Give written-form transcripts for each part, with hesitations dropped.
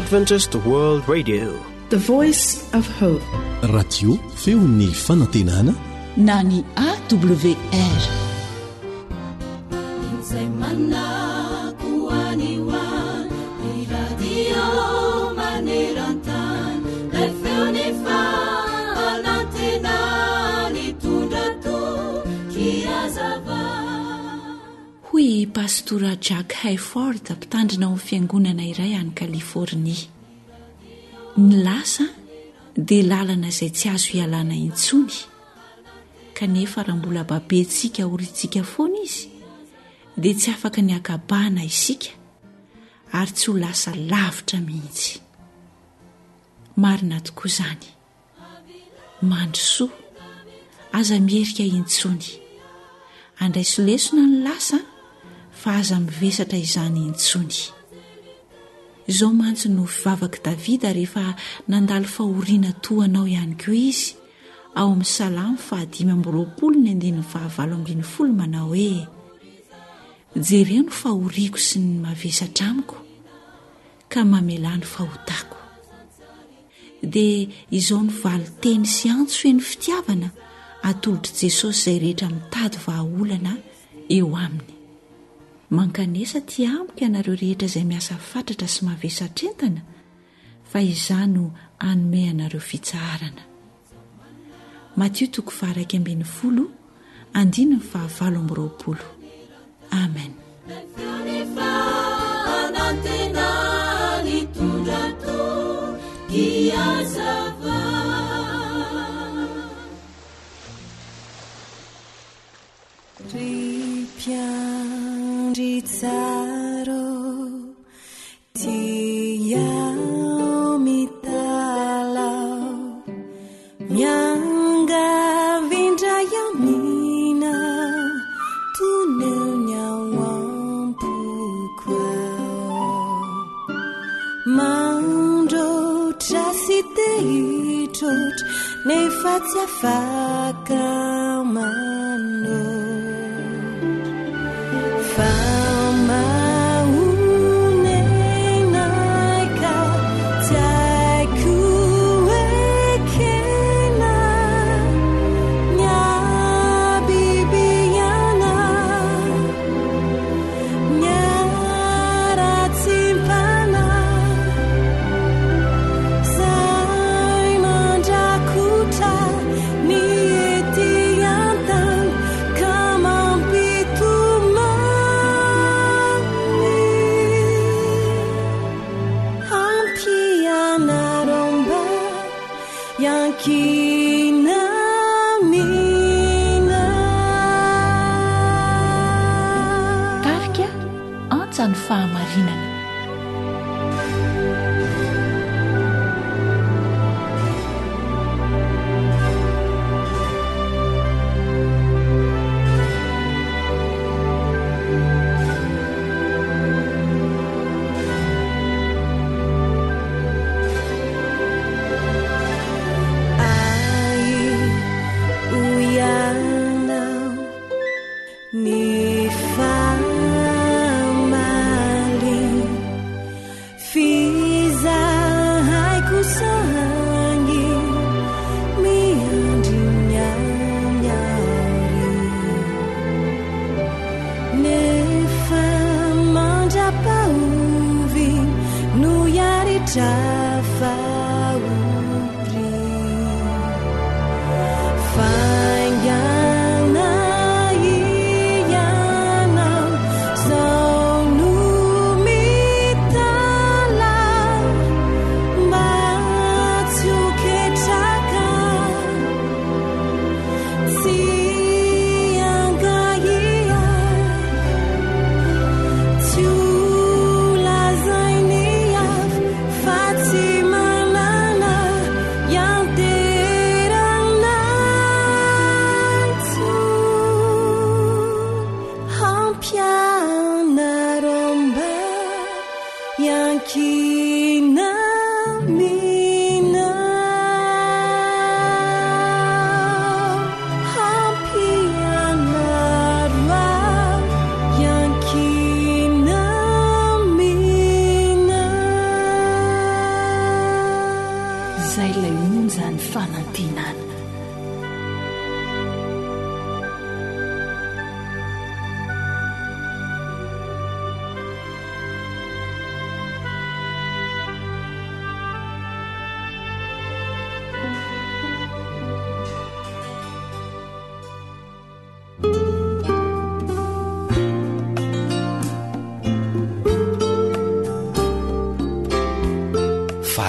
Adventist World Radio, the voice of hope. Radio feon'ny fanantenana na ny AWR. Hoy pastora Jack Hayford mpitandrina ao fiangonana iray any California. Ny lasa dia lalana izay tsy azo hialana intsony, kanefa raha mbola babentsika orintsika foana izy dia tsy afaka ny akabana isika ary tsy ho lasa lavitra mihitsy. Marina tokoa izany. Mandrosoa aza mierika intsony, andraisolesona ny lasa fa aza mivesatra izany intsony. Izao mantsy no fivavaka Davida rehefa nandalo fahoriana toanao ihany koa izy ao amin'ny Salamo 5:9 manao hoe: jereo ny fahoriako sy ny mavesatra amiko ka mamelany fahotako. Dia izao ny valiteny sy antso feno fitiavana atolotry Jesosy izay rehetra mitady vahaolana eo aminy. Mankanesa ty amiko ianareo rehetra izay miasa fatratra sy mavesatra entana, fa izany no anome anareo fitsaharana. Matthieu 6:15-20. Amen. Ritsaro tiao mitalau mianga vindra yamina tunel nyawampukwao mandro trasiteitrot nefatsiafaka mano Ka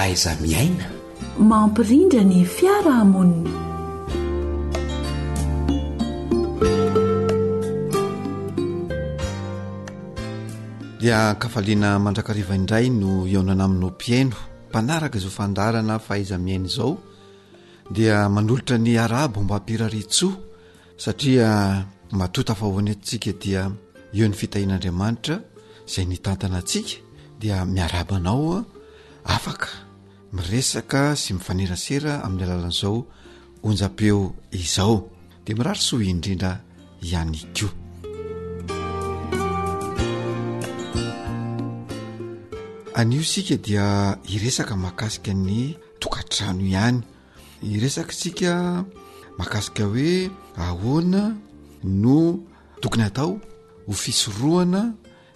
fahaiza miaina, mampirindra ny fiarahamonina. dia kafaliana mandrakariva indray no eonana aminao mpiaino mpanaraka izao fandarana fahaiza miaina izao dia manolotra ny arabo mba hampiraritsoa satria matota fahoany antsika dia eo ny fitahin'Andriamanitra izay nitantana antsika dia miarabanao afaka miresaka sy mifanerasera amin'ny alalan'izao onjam-peo izao dia mirary soa indrindra ihany koa. Anio sika dia iresaka mahakasika ny tokantrano ihany. Iresaka sika mahakasika hoe ahoana no tokony atao ho fisorohana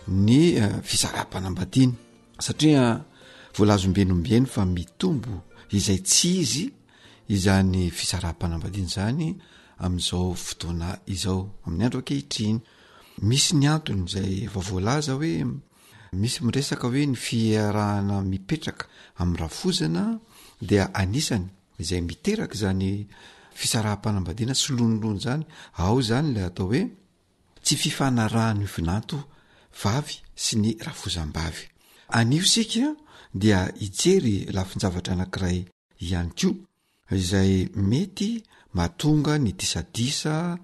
ny fisaraha-panambadiana satria voalazombenombieny fa mitombo izay tsy izy izany fisaraha-panambadiana zany amin'izao fotoana izao amin'ny andro ankehitriny. Misy ny antony izay efa voalaza hoe misy miresaka hoe ny fiarahana mipetraka amin'ny rafozana dia anisany izay miteraka zany fisaraha-panambadiana sy lonilony zany. Ao zany ilay atao hoe tsy fifanarahan'ny vinanto vavy sy ny rafozam-bavy. Anio sika dia ijery lafin-javatra anankiray ihany koa izay mety mahatonga ny disadisa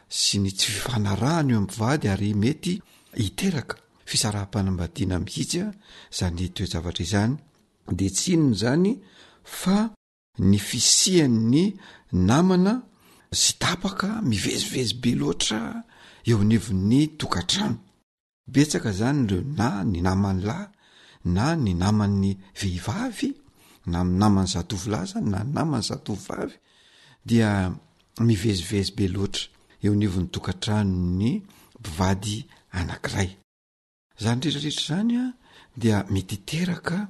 sy ny tsy fifanarahany eo amin'ny vady ary mety hiteraka fisaraha-panambadiana mihitsy zany toe-javatra izany dia tsy inona zany fa ny fisian'ny namana sy tapaka mivezivezy be loatra eo anivon'ny tokantrano. Betsaka zany ireo na ny namany lahy na ny naman'ny vehivavy na namany zatovolahy na namany zatovavy dia mivezivezy be loatra eo anivon'ny tokantrano ny mpivady anankiray. Zany rehetrarehetra zany dia mety hiteraka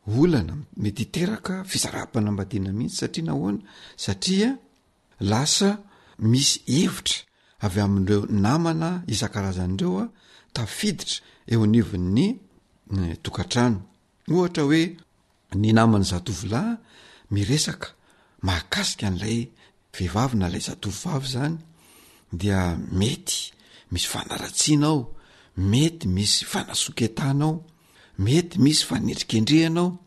olana, mety hiteraka fisaraha-panambadiana mihitsy satria nahoana? Satria lasa misy hevitra avy amin'ireo namana isan-karazan'ireo tafiditra eo anivon'ny tokantrano. Ohatra hoe ny namany zatovolahy miresaka mahakasika an'ilay vehivavy na ilay zatovavy zany dia mety misy fanaratsianao, mety misy fanasoketanao, mety misy fanetrikendrehanao,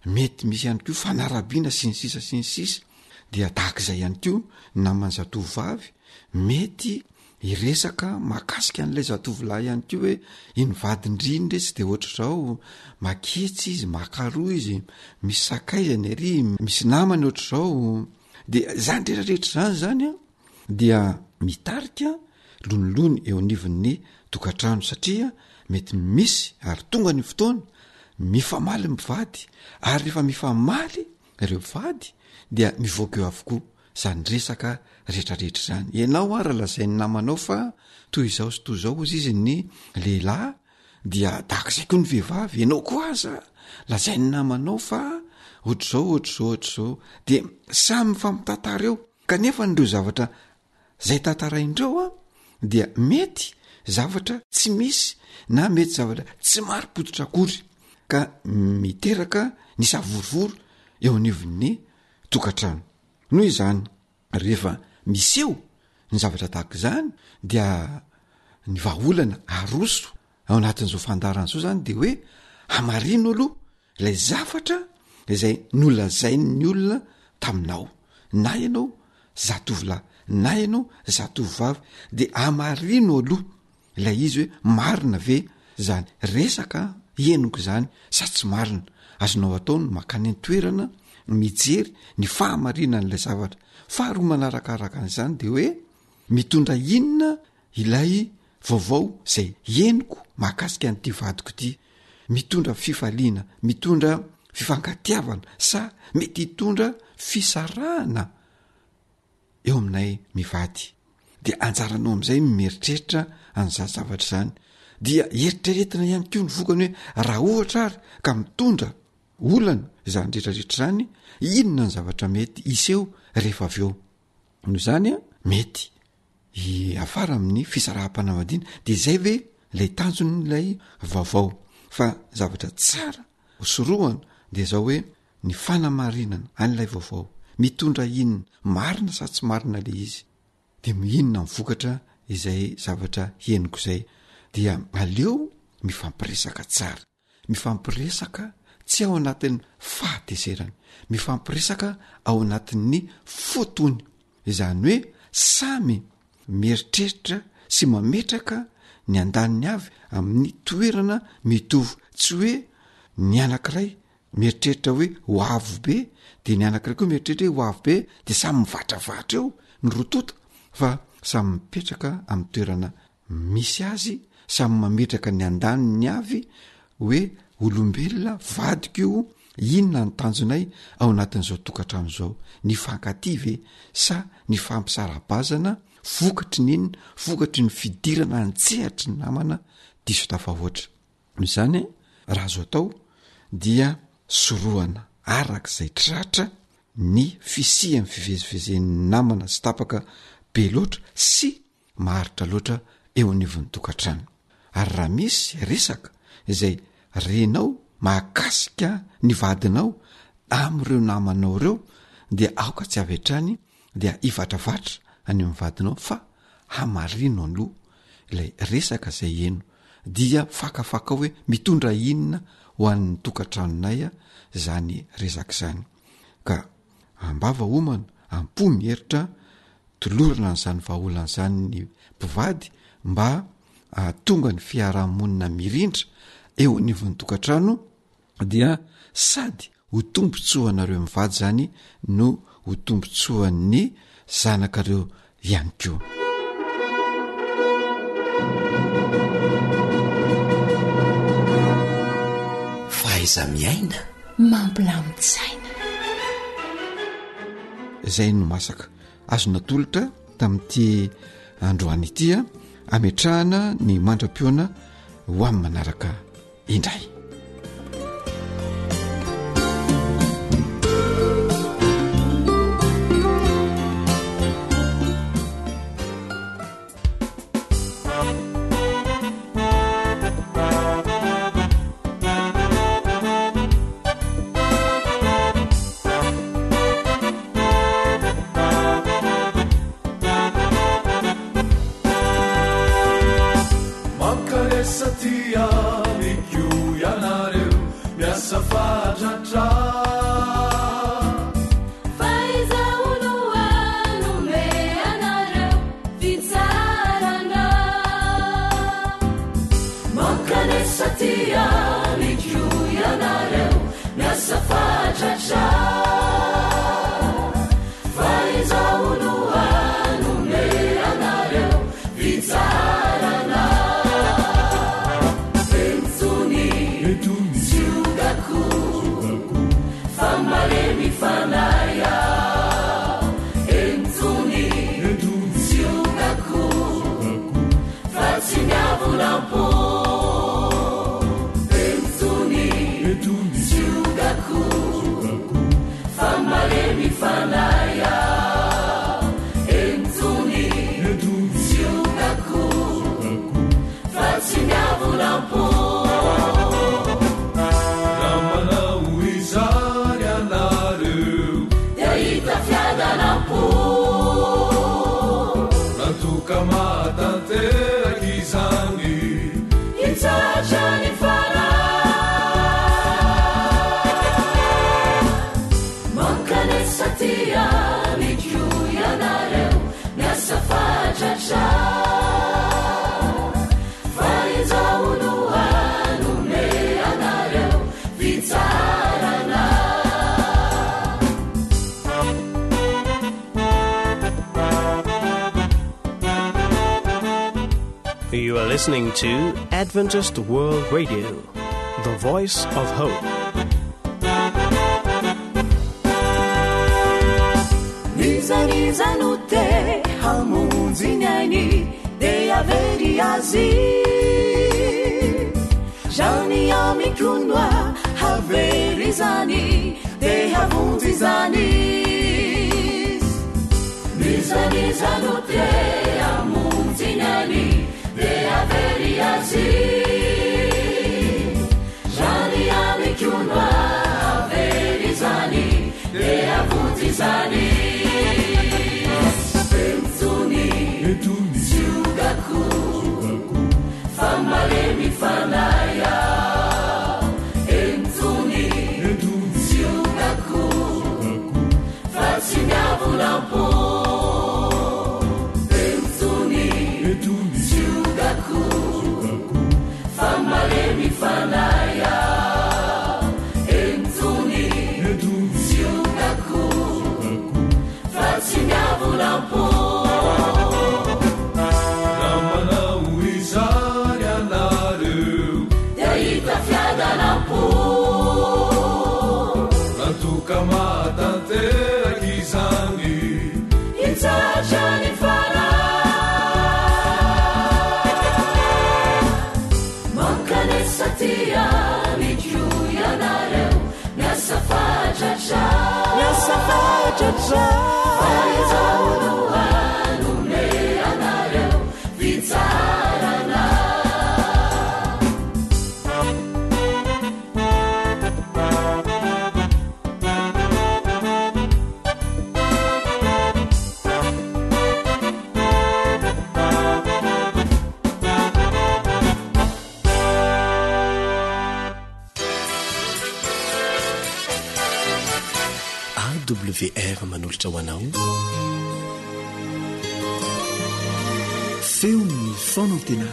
mety misy ihany koa fanarabiana sy ny sisa sy ny sisa. Dia tahak'izay ihany koa namany zatovavy mety iresaka mahakasika an'ilay zatovolahy ihany koa hoe iny vadindrindre tsy dia ohatra zao maketsy izy, makaroa izy, misy sakaizany ary, misy namany ohatra zao. Dia zany rehetrarehetra zany dia mitarika lonilony eo anivon'ny tokantrano satria mety misy ary tonga ny fotoana mifamaly mivady ary rehefa mifamaly ireo vady dia mivoaka eo avokoa zany resaka rehetrarehetra zany. Ianao raha lazainy namanao fa toy izao sy toy izao izy ny lehilahy dia tahak'izay koa ny vehivavy. Ianao koa aza lazainy namanao fa ohatr'izao dia samy mifampitantara eo kanefa nireo zavatra zay tantaraindreo dia mety zavatra tsy misy na mety zavatra tsy mari-pototra akory ka miteraka ny savorovory eo anivon'ny tokantrano. Noho izany rehefa miseho ny zavatra tahaka izany dia ny vahaolana aroso ao anatin'izao fandaran'izao zany dia hoe hamarino aloha ilay zavatra izay nolazain'ny olona taminao, na ianao zatovolahy na ianao zatovavy dia hamarino aloha ilay izy hoe marina ve zany resaka henoko zany sa tsy marina. Azonao ataony makany an-toerana mijery ny fahamarinan'ilay zavatra. Faharoa manarakaraka an'izany dia hoe mitondra inona ilay vaovao zay henoko mahakasika an'ity vadiko ity, mitondra fifaliana, mitondra fifankatiavana sa mety hitondra fisarahana eo aminay mivady. Dia anjaranao amin'izay mieritreritra an'izany zavatra zany. Dia eritreretina ihany koa ny vokany hoe raha ohatra ary ka mitondra olana izany rehetrarehetra zany, inona ny zavatra mety iseho rehefa avy eo. Noho izany mety afara amin'ny fisaraha-panambadiana dia izay ve ilay tanjon'ilay vaovao. Fa zavatra tsara sorohana dia zao hoe ny fanamarinana an'ilay vaovao mitondra inona marina sa tsy marina le izy de inona mivokatra izay zavatra heniko izay dia aleo mifampiresaka tsara, mifampiresaka tsy ao anatin'ny fahatezerany, mifampiresaka ao anatin'ny fotony, izany hoe samy mieritreritra sy mametraka ny andaniny avy amin'ny toerana mitovy, tsy hoe ny anankiray mieritreritra hoe ho avo be de ny anankiray koa mieritreritra hoe ho avo be de samy mivadravatra eo ny rotota, fa samy mipetraka amin'ny toerana misy azy, samy mametraka ny andaniny avy hoe olombelona vadiko io, inona ny tanjonay ao anatin'izao tokantrano izao, ny fankative sa ny fampisarabazana vokatry n'inona, vokatry ny fidirana antsehatry ny namana diso tafahoatra. Izany raha azo atao dia soroana arak'izay tratra ny fisiany fivezivezen'ny namana sy tapaka be loatra sy maharitra loatra eo anivon'ny tokantrano. Ary raha misy resaka izay renao mahakasika ny vadinao am'ireo namanao ireo dia aoka tsy avy hatrany dia ivatravatra any amin'ny vadinao fa hamarino aloha ilay resaka izay eno dia fakafaka hoe mitondra inona ho an'ny tokantranonay zany resaka izany. Ka ambava homana ampo mieritra tolorana n'izany vahaolana izany ny mpivady mba tonga ny fiarahamonina mirindra eo anivon'ny tokantrano dia sady ho tombontsoanareo mivady zany no ho tombontsoan'ny zanakareo ihany koa. Faiza miaina mampilamin-tsaina izay no masaka azo natolotra tamin'ity androany itya ametrahana ny mandra-piona ho amin'ny manaraka indray. You are listening to Adventist World Radio, the voice of hope. Nizanizanute hamunzinyani de averi azi Jani amikunwa haveri zani de havunzizani Nizanizanute hamunzinyani de averi azi Jani amikunwa haveri zani siogako famalemy fanaya entony siogako fa tsy miavolampo entony siogako famalemy fanaya entony siogako fa tsy miavolampo Kamatanterakisangi Itachani fara Mankane satia Mijuya nareu Nasafajaja Faiza unua Numea nareu Vitarana WR manolotra ho anao feon'ny fonantena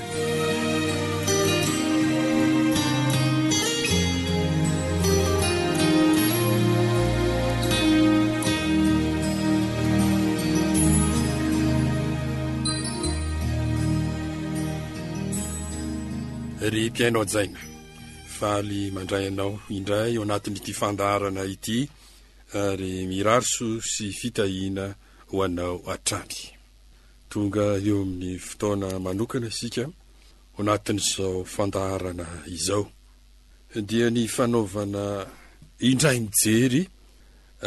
ry mpiainao jaina faly mandray anao indray eo anatin'ity fandarana ity ary mirarso sy fitahina ho anao atrany tonga eo amin'ny fotoana manokana isika ho anatin'izao fandaharana izao dia ny fanaovana indray mijery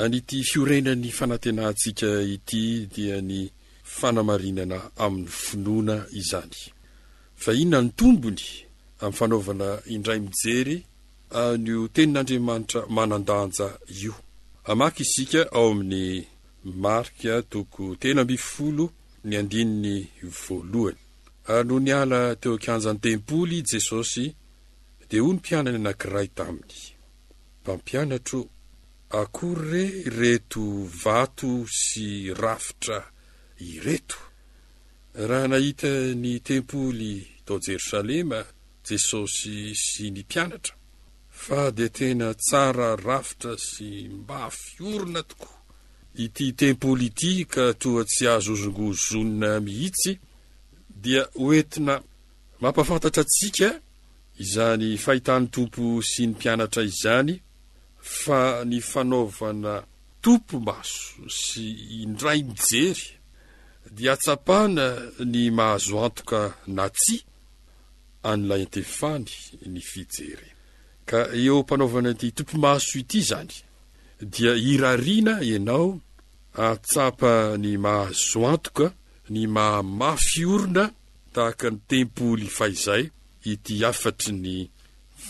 an'ity fiorenan'ny fanantenantsika ity dia ny fanamarinana amin'ny finoana izany fa inona ny tombony amin'ny fanaovana indray mijery an'io tenin'Andriamanitra manandanja io amaky isika ao amin'ny marika toko 10 ny andininy voalohany no niala teo kianjan'ny tempoly Jesosy dia hoy ny mpianany anankiray taminy mpampianatro akory reto vato sy rafitra ireto raha nahita ny tempoly tao Jerosalema Jesosy sy ny mpianatra fa dia tena tsara rafitra sy mba fiorina tokoa ity tempoly ity ka toa tsy azo ozongozonina mihitsy dia hoentina mampafantatra antsika izany fahitany tompo sy ny mpianatra izany fa ny fanaovana tompo maso sy indray mijery dia atsapana ny mahazo antoka na tsy an'ilay antefany ny fijery ka eo mpanaovana ity tompo maso ity zany dia irariana ianao atsapa ny mahazo antoka ny mahafiorina tahaka ny tempoly faizay ity afatry ny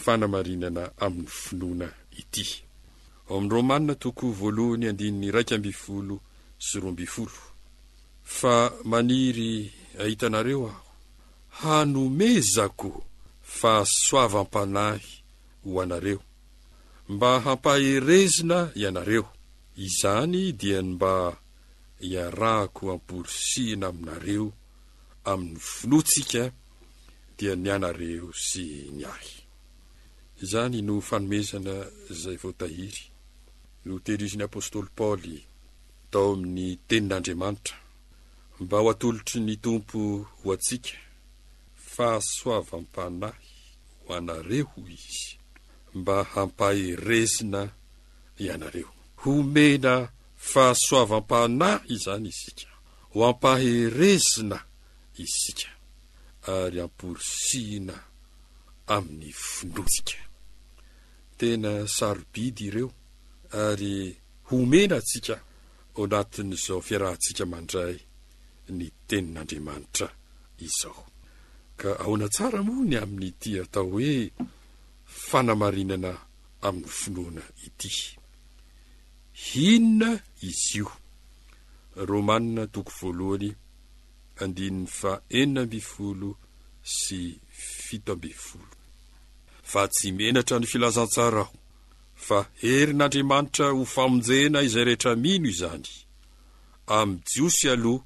fanamarinana amin'ny finoana ity ao amin'ny Romanina toko 1:12 fa maniry ahitanareo aho hanomezako fahasoavam-panahy ho anareo mba hampaherezina ianareo izany dia mba iarahako amporisihina aminareo amin'ny finoantsika dia ny anareo sy ny ahy izany no fanomezana izay voatahiry no tehiriziny apôstôly Paoly tao amin'ny tenin'Andriamanitra mba ho atolotry ny tompo ho antsika fahasoavam-panahy ho anareo izy mba hampaherezina ianareo homena fahasoavam-panahy izany isika ho hampaherezina isika ary amporisihina amin'ny finoantsika tena sarobidy ireo ary homena atsika ao anatin'izao fiarahantsika mandray ny tenin'Andriamanitra izao ka ahoana tsara moa ny amin'ity atao hoe fanamarinana amin'ny finoana ity inona izy io Romanina toko 1 17 sy 17. Fa tsy menatra ny filazantsara aho, fa herin'Andriamanitra ho famonjena izay rehetra mino izany. Amin'ny jiosy aloha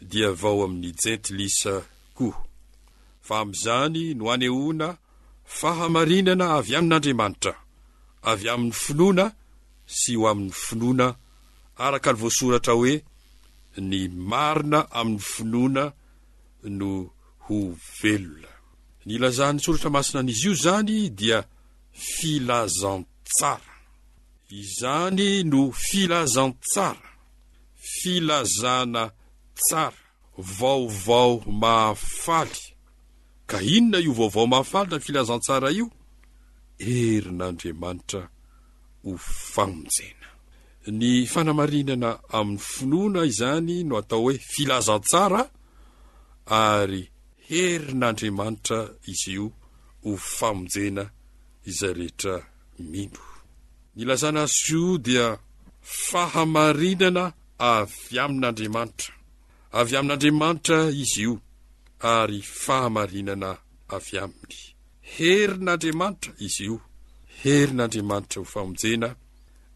dia vao amin'ny jentilisa koa. Fa amin'izany no anehoana fahamarinana avy amin'Andriamanitra, avy amin'ny finoana sy ho amin'ny finoana, araka ny voasoratra hoe ny marina amin'ny finoana no ho velona. Ny ilazan'ny soratra masina an'izy io zany dia filazantsara. Izany no filazantsara, filazana tsara, vaovao mahafaly. Ka inona io vaovao mahafaly na filazantsara io? Herin'Andriamanitra ho famonjena. Ny fanamarinana amin'ny finoana izany no atao hoe filazantsara, ary herin'Andriamanitra izy io ho famonjena izay rehetra mino. Ny lazana azy io dia fahamarinana avy amin'Andriamanitra. Avy amin'Andriamanitra izy io, ary fahamarinana avy aminy. Herin'Andriamanitra izy io, herin'Andriamanitra ho famonjena,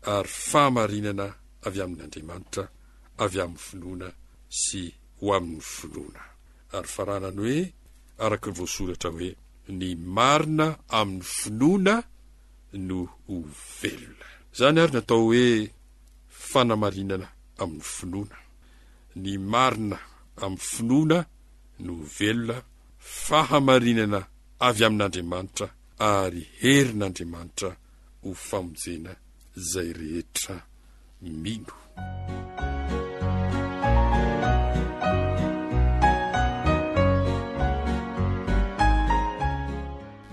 ary fahamarinana avy amin'Andriamanitra, avy amin'ny finoana sy ho amin'ny finoana. Ary faranany hoe, araka ny voasoratra hoe, ny marina amin'ny finoana no ho velona. Zany ary natao hoe fanamarinana amin'ny finoana. Ny marina amin'ny finoana no ho velona, fahamarinana avy amin'Andriamanitra, ary herin'Andriamanitra ho famonjena zay rehetra mino.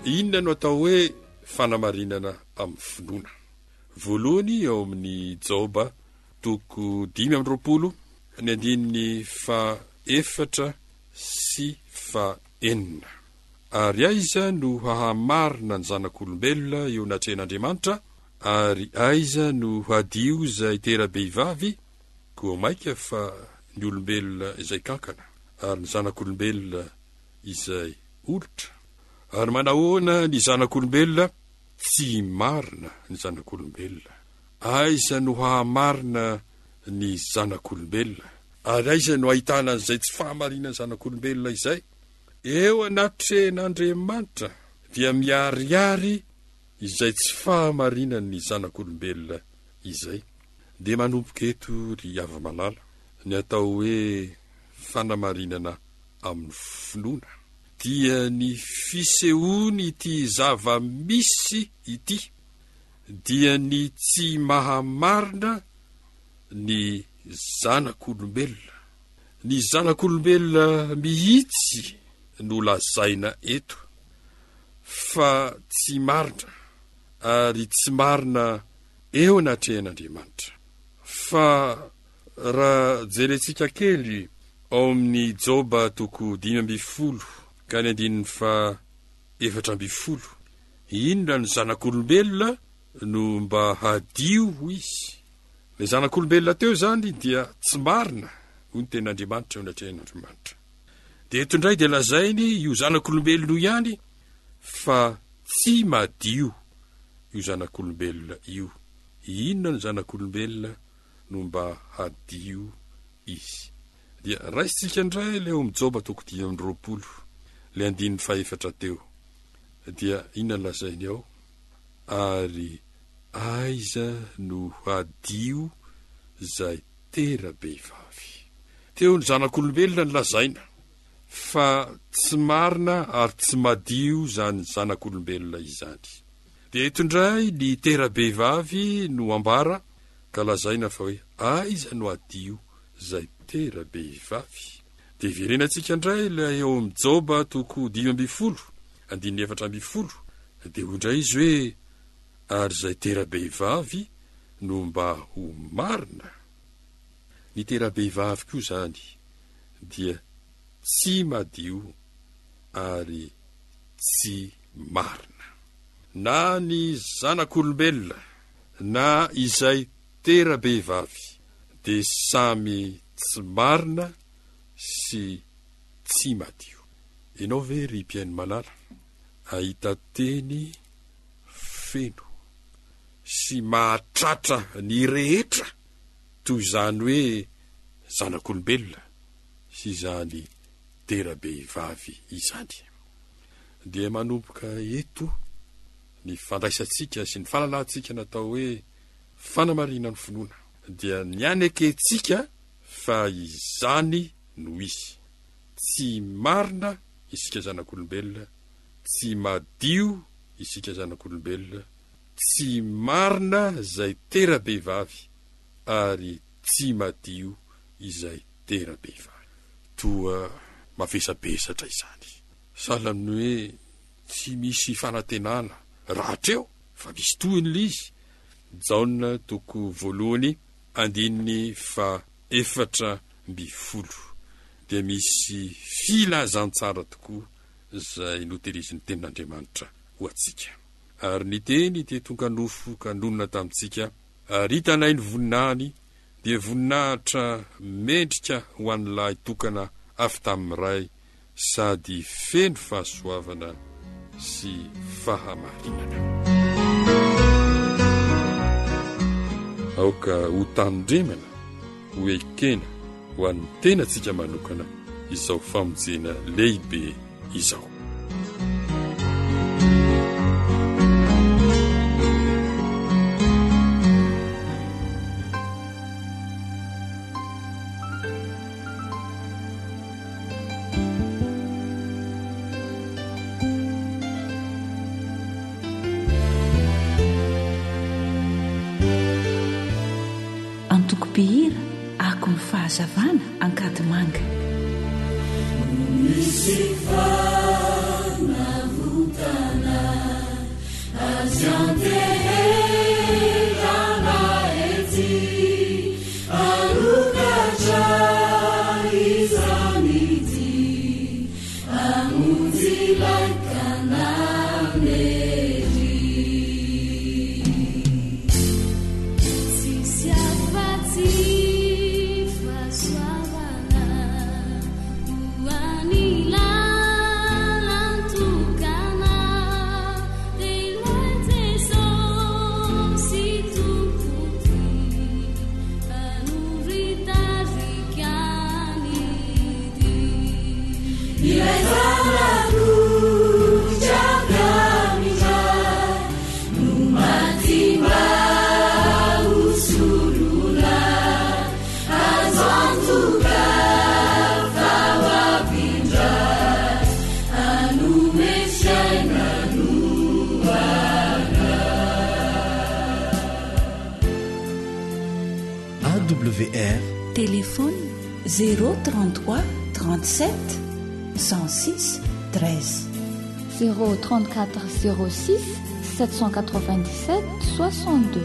Inona no atao hoe fanamarinana amin'ny finoana? Voalohany ao amin'ny Joba 5:20, ny 4 sy 4. Ary aiza no hahamarina ny zanak'olombelona eo natren'Andriamanitra, ary aiza no hadio izay tera-behivavy, koa maika fa ny olombelona izay kankana, ary ny zanak'olombelona izay olotra. Ary manahoana ny zanak'olombelona? Tsy marina ny zanak'olombelona. Aiza no hahamarina ny zanak'olombelona? Ary aiza no ahitana izay tsy fahamarina ny zanak'olombelona izay? Eo anatren'Andriamanitra dia miariary izay tsy fahamarina ny zanak'olombelona izay. Dia manomboka eto ry ava-malala ny atao hoe fanamarinana amin'ny finoana, dia ny fisehoany ity zava-misy ity, dia ny tsy mahamarina ny zanak'olombelona. Ny zanak'olombelona mihitsy no lazaina eto, fa tsy marina, ary tsy marina eo anatrehan'Andriamanitra. Fa raha jerentsika kely ao amin'ny Joba 5:12 ka ny 4:12, inona ny zanak'olombelona no mba hadio izy? Ny zanak'olombelona teo zany dia tsy marina, hoy ny ten'Andriamanitra eo anatrehan'Andriamanitra. Dia eto indray dia lazainy io zanak'olombelona ihany, fa tsy madio io zanak'olombelona io. Inona ny zanak'olombelona no mba hadio izy? Dia raisitsika indray leo amin'ny Joba 5:20, le 4 teo, dia inona ny lazainy ao? Ary aiza no hadio zay tera-behivavy? Teo ny zanak'olombelona ny lazaina, fa tsy marina ary tsy madio zany zanak'olombelona izany. Dia eto indray ny tera-behivavy no ambara, ka lazaina fa hoe aiza no hadio zay tera-behivavy? Dia verenantsika indray ilay eo amin'ny Joba 5:12, 4:12, dia hoy indray izy hoe ary zay tera-behivavy no mba ho marina. Ny tera-behivavy koa zany dia tsy madio ary tsy marina. Na ny zanak'olombelona na izay tera-behivavy dia samy tsy marina sy tsy madio. Ianao ve ry mpiaino malala, ahita teny feno sy mahatratra ny rehetra toy izany hoe zanak'olombelona sy izany tera-behivavy izany. Dia manomboka eto ny fandraisantsika sy ny fahalalantsika natao hoe fanamarina ny finoana, dia ny aneketsika fa izany no izy. Tsy marina isika zanak'olombelona, tsy madio isika zanak'olombelona, tsy marina izay tera-behivavy ary tsy madio izay tera-behivavy. Toa mavesabesatra izany. Sahala amin'ny hoe tsy misy fanantenana rahatreo fa misy tohiny lizy. Jaona toko 1:4 dia misy filazantsara tokoa izay notehiriziny tenin'Andriamanitra ho atsika. Ary ny teny dia tonga nofo ka nonona tamintsika, ary hitanay ny voninahiny dia voninahitra mendrika ho an'ilay tokana avy tamin'ny ray, sady feno fahasoavana sy fahamarinana. Aoka ho tanindremana, ho ekena ho an'ny tenantsika manokana izao famonjena lehibe izao. Antoko-pihira ako ny fahazavana ankady manga. Misy fanavotana azy anteherana ety alokatra izany ity amonjy laikanameri sisy afatsy fasoavana hoanila lantokana deloi jesosy tompoty anoritarikanidy ilay zanako jagamitra no matimba usulula azo antoka fawapindra anumesaina nuana. AWR Téléphone 033 37 106 13 034 06 797 62.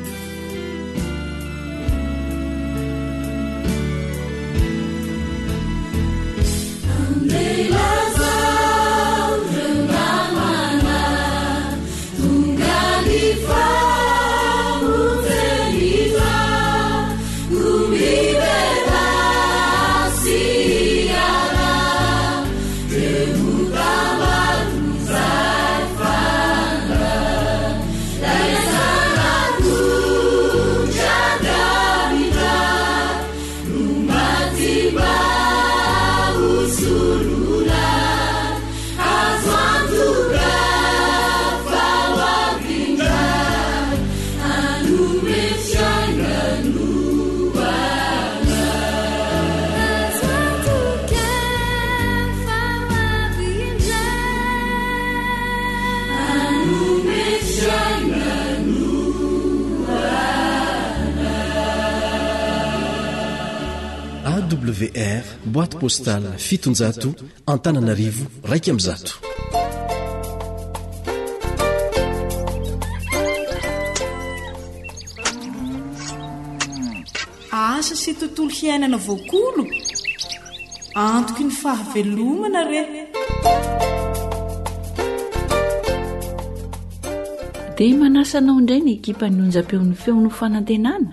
AWR, boîte postale 700 Antananarivo, Raikiamzato. Asa sy tontolo hiainana voakolo antoky ny fahavelomana re. Dia manasanao indray ny ekipa ny onjam-peon'ny feon'ny fanantenana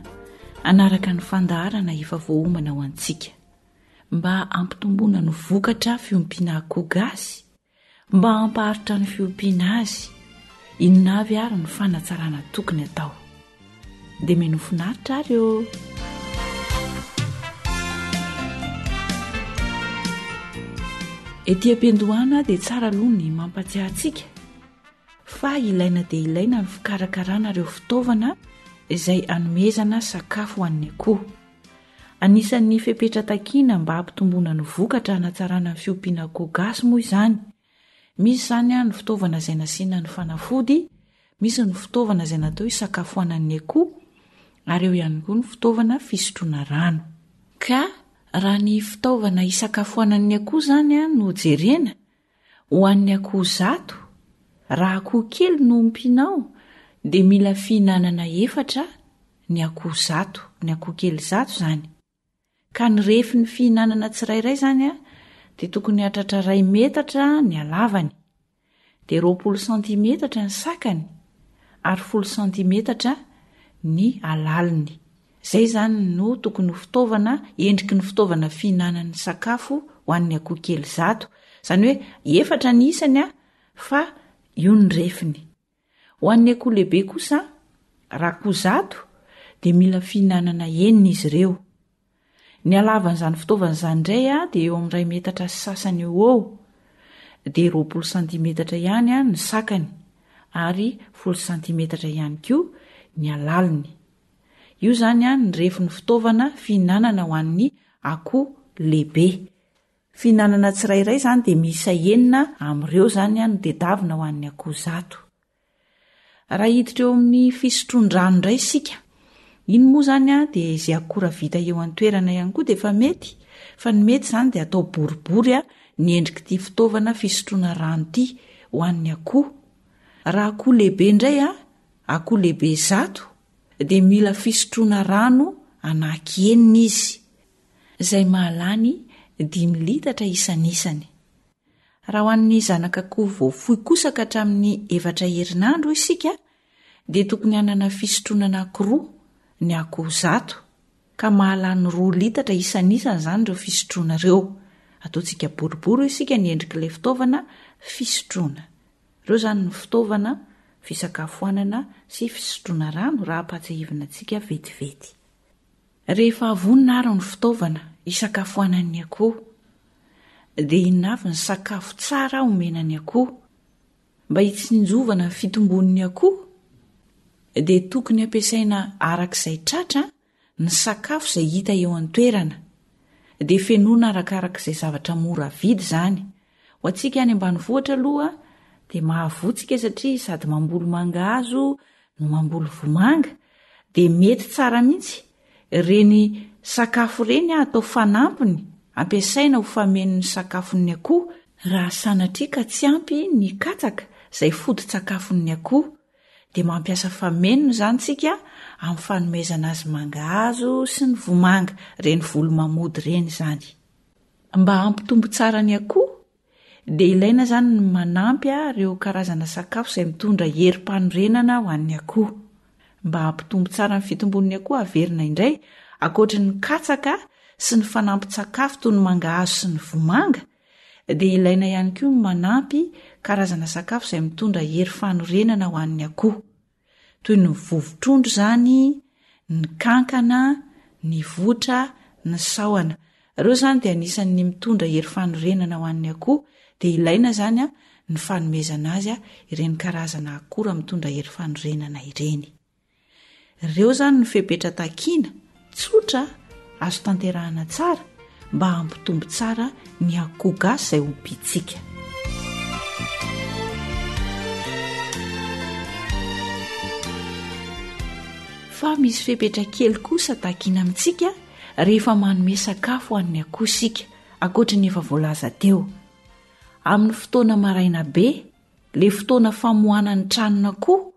anaraka ny fandaharana efa voaomana ho antsika. mba ampitomboana ny vokatra fiompiana akoho gasy, mba hampaharitra ny fiompiana azy, inona avy ary ny fanatsarana tokony atao. Dia meno finaritra ary eo. Ety am-piandohana dia tsara aloha ny mampatsiahy antsika fa ilaina dia ilaina ny fikarakarana ireo fitaovana izay anomezana sakafo ho an'ny akoho. Anisan'ny fepetra-takiana mba hampitomboana ny vokatra hanatsarana ny fiompiana akoho gasy moa izany. Misy izany ny fitaovana izay nasiana ny fanafody, misy ny fitaovana izay natao hisakafoanan'ny akoho, ary eo ihany koa ny fitaovana fisotroana rano. Ka raha ny fitaovana hisakafoanan'ny akoho izany no jerena ho an'ny akoho zato, raha akoho kely no ompianao dia mila fihinanana 4 ny akoho zato, ny akoho kely zato izany. Ka ny refy ny fihinanana tsirairay izany dia tokony hatratra 2 metatra ny halavany, dia 20 sentimetatra ny sakany, ary 10 sentimetatra ny alaliny. Izay izany no tokony fitaovana, endriky ny fitaovana fihinanan'ny sakafo ho an'ny akoho kely zato. Izany hoe 4 ny isany fa io ny refiny. Ho an'ny akoho lehibe kosa, raha akoho zato dia mila fihinanana 9 izy ireo. Ny halavan'izany fitaovana izany indray dia eo amin'ny 2 metatra sy sasany eo, dia 20 sentimetatra ihany ny sakany, ary 10 sentimetatra ihany koa ny alaliny. Io izany ny refin'ny fitaovana fihinanana ho an'ny akoho lehibe. Fihinanana tsirairay izany dia miisa 9 amin'ireo izany no tedavina ho an'ny akoho zato. Raha hiditra eo amin'ny fisotroan-drano indray isika, iny moa izany dia izay akora vita eo an-toerana ihany koa dia efa mety, fa ny mety izany dia atao boribory ny endrik'ity fitaovana fisotroana rano ity ho an'ny akoho. Raha akoho lehibe indray akoho lehibe zato dia mila fisotroana rano anaky 9 izy, izay mahalany 5 litatra isan'isany. Raha ho an'ny zanak'akoho voafohy kosa ka hatramin'ny 4 herinandro isika dia tokony hanana fisotroana anankiroa ny akoho zato, ka mahalany 2 litatra isan'isany izany ireo fisotroana ireo. Ataontsika boribory isika ny endrik'ilay fitaovana fisotroana. Ireo izany ny fitaovana fisakafoanana sy fisotroana rano raha hampatsahivana antsika vetivety. Rehefa avonina ary ny fitaovana hisakafoanan'ny akoho, dia inona avy ny sakafo tsara omenan'ny akoho mba hitsinjovana ny fitombon'ny akoho, dia tokony ampiasaina arak'izay tratra ny sakafo izay hita eo an-toerana, dia fenoana arakarak'izay zavatra mora vidy izany. Ho antsika any ambanivohitra aloha dia mahavotsika satria sady mamboly mangahazo no mamboly vomanga, dia mety tsara mihitsy reny sakafo reny atao fanampiny ampiasaina ho famenony sakafon'ny akoho raha sanatria ka tsy ampy ny katsaka izay foto-tsakafon'ny akoho, dia mampiasa famenony izany tsika amin'ny fanomezana azy mangahazo sy ny vomanga, reny volomamody reny izany. Mba hampitombo tsara ny akoho dia ilaina izany ny manampy ireo karazana sakafo izay mitondra herim-panorenana ho an'ny akoho. Mba hampitombo tsara ny fitombon'ny akoho averina indray, ankoatra ny katsaka sy ny fanampy-tsakafo toy ny mangahazo sy ny vomanga, dia ilaina ihany koa ny manampy karazana sakafo izay mitondra herim-panorenana ho an'ny akoho, toy ny vovotrondro izany, ny kankana, ny votra, ny sahona. Ireo izany dia anisan'ny mitondra herim-panorenana ho an'ny akoho, dia ilaina izany ny fanomezana azy ireny karazana akora mitondra herim-panorenana ireny. Ireo izany ny fepetra-takiana tsotra azo tanterahana tsara mba hampitombo tsara ny akoho gasy izay ompiantsika. Fa misy fepetra kely kosa takiana amintsika rehefa manome sakafo ho an'ny akoho isika, ankoatra ny efa voalaza teo. Amin'ny fotoana maraina be, le fotoana famohanan'ny tranon'akoho,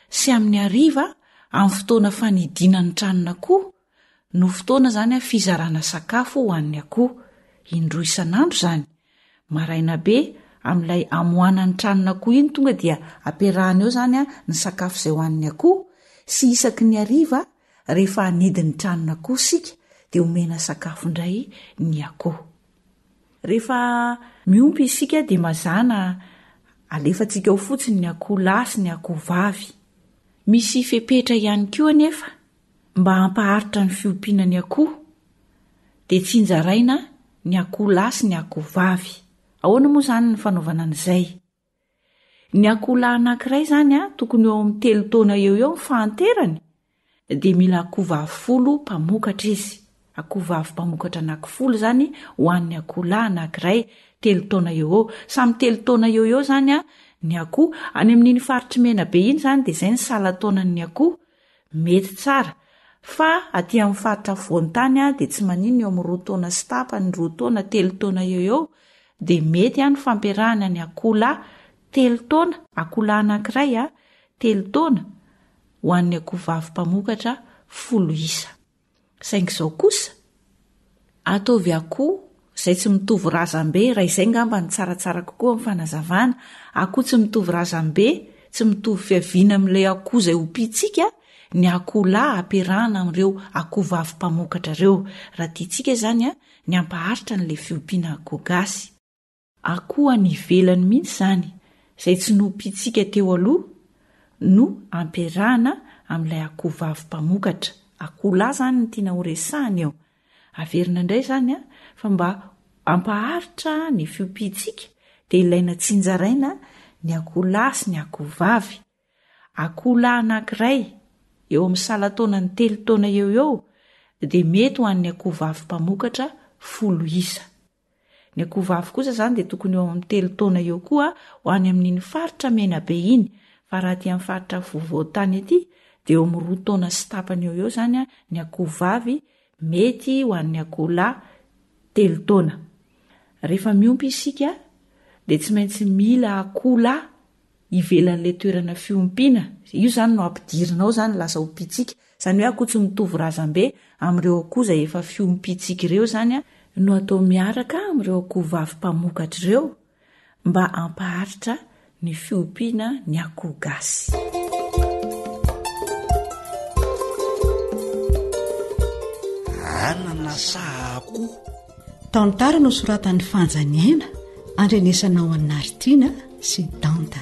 sy amin'ny hariva amin'ny fotoana fanidinan'ny tranon'akoho, no fotoana izany fizarana sakafo ho an'ny akoho, indroa isan'andro izany. Maraina be amin'ilay amohanan'ny tranon'akoho iny tonga dia ampiarahana eo izany ny sakafo izay ho an'ny akoho, sy isaky ny hariva rehefa hanidin'ny tranon'akoho sika dia omena sakafo indray ny akoho. Rehefa miompy isika dia mazana alefantsika ho fotsiny ny akoho lahy sy ny akoho vavy. Misy fepetra ihany koa anefa mba hampaharitra ny fiompiana ny akoho dia tsy injaraina ny akoho lahy sy ny akoho vavy. Ahoana moa izany ny fanaovana an'izay? Ny akoho lahy anankiray izany tokony eo amin'ny 3 taona eo ny fahanterany dia mila akoho vavy 10 mpamokatra izy. Akoho vavy mpamokatra anaky 10 izany ho an'ny akoho lahy anankiray 3 taona eo. Samy 3 taona eo izany ny akoho. Any amin'iny faritry mena be iny izany dia izay ny salan-taonan'ny akoho. Mety tsara. Fa aty amin'ny faritra afovoan-tany dia tsy manino eo amin'ny 2 taona sy tapany, 2 taona, 3 taona eo dia mety ny fampiarahana ny akoho lahy 3 taona, akoho lahy anankiray 3 taona ho an'ny akoho vavy mpamokatra 10 isa. Saingy izao kosa ataovy akoho izay tsy mitovy razambe, raha izay ngamba ny tsaratsara kokoa amin'ny fanazavana. Akoho tsy mitovy razambe, tsy mitovy fiaviana amin'ilay akoho izay ompiantsika, ny akoho lahy ampiarahana amin'ireo akoho vavy mpamokatra ireo. Raha tiantsika izany ny ampaharitra n'ilay fiompiana akoho gasy. Akoho any ivelany mihitsy izany izay tsy nompiantsika teo aloha no ampiarahana amin'ilay akoho vavy mpamokatra. Akoho lahy izany ny tiana horesahana eo. Averina indray izany fa mba ampaharitra ny fiompiantsika dia ilaina tsinjaraina ny akoho lahy sy ny akoho vavy. Akoho lahy anankiray eo amin'ny salan-taona ny 3 taona eo dia mety ho an'ny akoho vavy mpamokatra 10 isa. Ny akoho vavy kosa izany dia tokony eo amin'ny 3 taona eo koa ho any amin'iny faritra mena be iny. Fa raha aty amin'ny faritra afovoan-tany aty dia eo amin'ny 2 taona sy tapany eo izany ny akoho vavy, mety ho an'ny akoho lahy 3 taona. Rehefa miompy isika dia tsy maintsy mila akoho lahy ivelan'ilay toerana fiompiana. Io izany no ampidirinao izany lasa ompiantsika. Izany hoe akoho tsy mitovy razambe amin'ireo akoho izay efa fiompiantsika ireo izany no atao miaraka amin'ireo akoho vavy mpamokatra ireo mba ampaharitra ny fiompiana ny akoho gasy. Anana sa akoho? Tantara no soratan'ny fanjaniana andrenesanao an'ny Nartina sy Danta.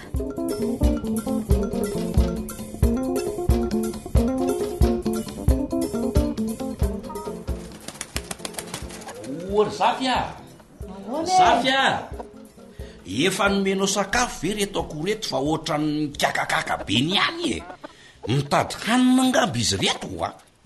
Ory Zafia! Efa nomenao sakafo ve reto akoho reto fa ohatran'ny kakakaka be ny any mitady hanina angamba izy reto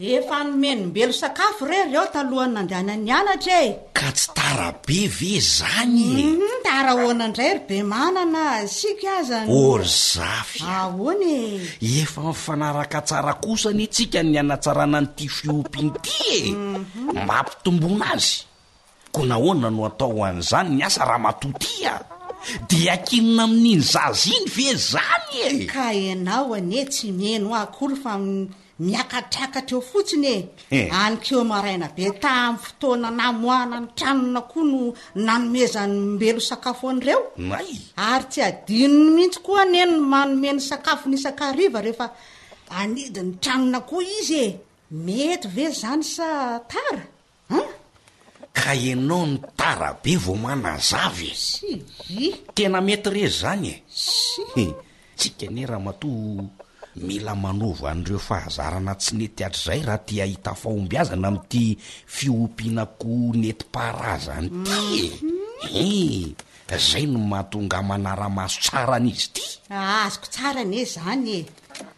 Efa nomenombelo sakafo reo talohany nandehana nianatra Ka tsy tara be ve zany Tara hoana indray ry be manana sika aza Ory Zafia Ahoana Efa mifanaraka tsara kosa ny tsika ny anatsarana n'ity fiompian'ity mba ampitomboana azy. Ko nahoana no atao an'izany ny asa raha matotia dia kinona amin'iny zaza iny ve zany Ka ianao ane tsy meno akory fa miakatraka eo fotsiny Anykeo maraina be tamin'ny fotoana namoana ny tranona koa no nanomezany mbelo sakafo an'ireo Ary tsy adinony mihitsy koa neny manomeny sakafo nisakariva rehefa anidy ny tranona koa izy Mety ve zany sa tara Ka ianao ny tara be vao manazavy Tena mety re zany Tsika ne raha matoa mila manova an'ireo fahazarana tsy nety hatr'izay raha tia hita fahombiazana amin'ity fiompianako neti-paharazany ity Zay no mahatonga manara-maso tsara an'izy ity Azoko tsara ne zany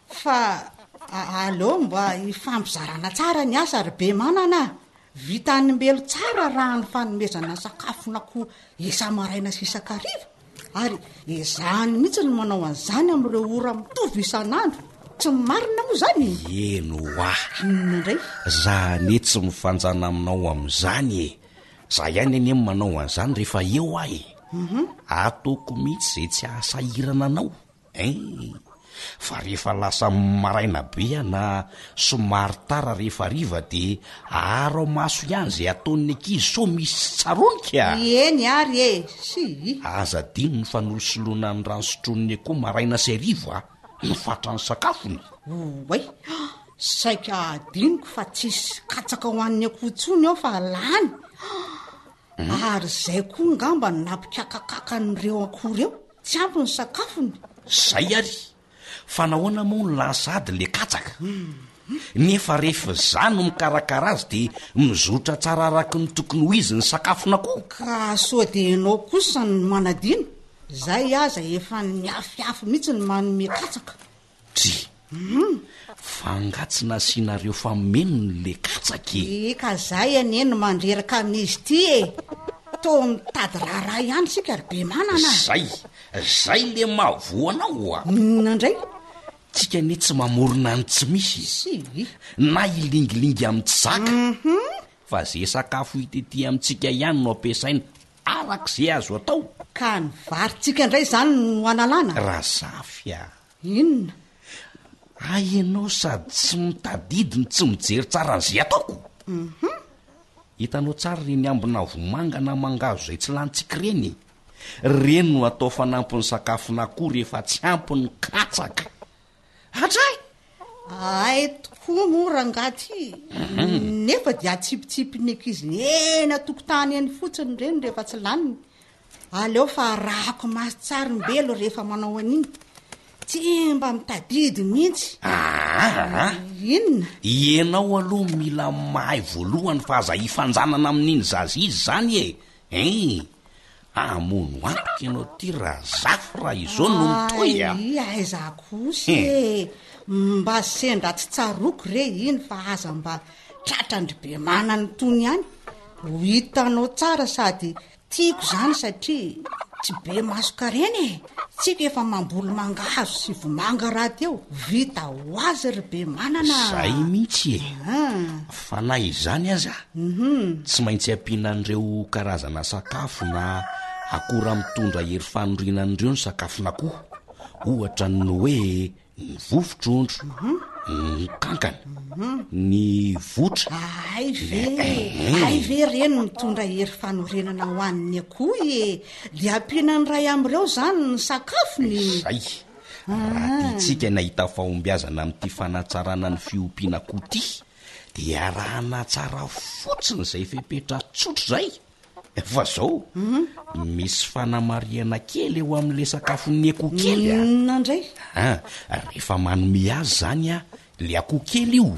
Fa aleo mba hifampizarana tsara ny asa ry be manana Vita ny mbelo tsara raha ny fanomezana sakafonako isa maraina sy isakariva Ary izany mihitsy no manao an'izany amin'ireo ora mitovy isan'andro Tsy marina moa zany Eno indray Zany tsy mifanjana aminao amin'izany Za ihany eny manao an'izany rehefa eo Ataoko mihitsy izay tsy ahasahirana anao Fa rehefa lasa maraina be na somary tara rehefa riva dia aro maso ihany izay ataon'ny ankizy so misy tsaronika Eny ary Aza dino ny fanolosoloana ny rano sotronin'ny akoho maraina sy hariva ny fatrany sakafony saika adiniko fa tsisy katsaka ho an'ny akohontsony ao fa lany ary zay koa ngamba napikakakakan'ireo akoho reo tsy ampy ny sakafony zay ary fa nahoana moa ny lasady le katsaka nefa rehefa za no mikarakara azy dia mizotra tsara araky ny tokony ho izy ny sakafona koa ka soa de enao kosa ny manadino zay aza efa niafiafy mihitsy ny manome katsaka tsy fa ngatsy nasianareo fa menony le katsaka ka zay aneno mandreraka amin'izy ty to mitady raharaha ihany sika ary be manana zay le mahavoanao nandray tsika ne tsy mamorona ny tsy misy na ilingilingy amin'ny tsy zaka fa zay sakafo hitety amintsika ihany no ampiasaina arak'izay azo atao ka ny varytsika indray zany no analana raha zafya inona ianao sady tsy mitadidiny tsy mijery tsara n'izay ataoko hitanao tsara reny ambina vomanga na mangazo zay tsy lantsika reny reny no atao fanampy ny sakafona koa rehefa tsy ampy ny katsaka atray ay tokoa morangaty nefa dia atsipitsipy ny ankizy ena tokotany eny fotsiny reny rehefa tsy laniny aleo fa rahako masy tsarymbelo rehefa manao an'iny tsy mba mitadidy mihitsy inona ianao aloha mila mahay voalohany fa aza hifanjanana amin'iny zazy izy zany amono antoka ianao ty raha zafy raha izao no mitoy aiza kosy mba sendra tsy tsaroko re iny fa aza mba tratrandry be manany tony ihany ho hitanao tsara sady tiako zany satria tsy be masoka reny tsika efa mamboly mangazo sy vomanga raha teo vita ho azy ry be manana zay mihitsy fa na izany aza tsy maintsy ampianan'ireo karazana sakafo na akora mitondra hery fanorinan'ireo ny sakafona koa ohatra ny hoe ny vovotrondro ny kankana ny votra ay ve reny mitondra hery fanorenana ho an'ny akoho dia ampianany ray am'ireo zany ny sakafony zay raha tiatsika nahita fahombiazana amin'ity fanatsarana ny fiompiana koa ty dia rahana tsara fotsiny zay fepetra tsotro zay fa zao misy fanamariana kely eo amin'le sakafon'ny akoho kely nandray rehefa manome azy zany le akoho kely io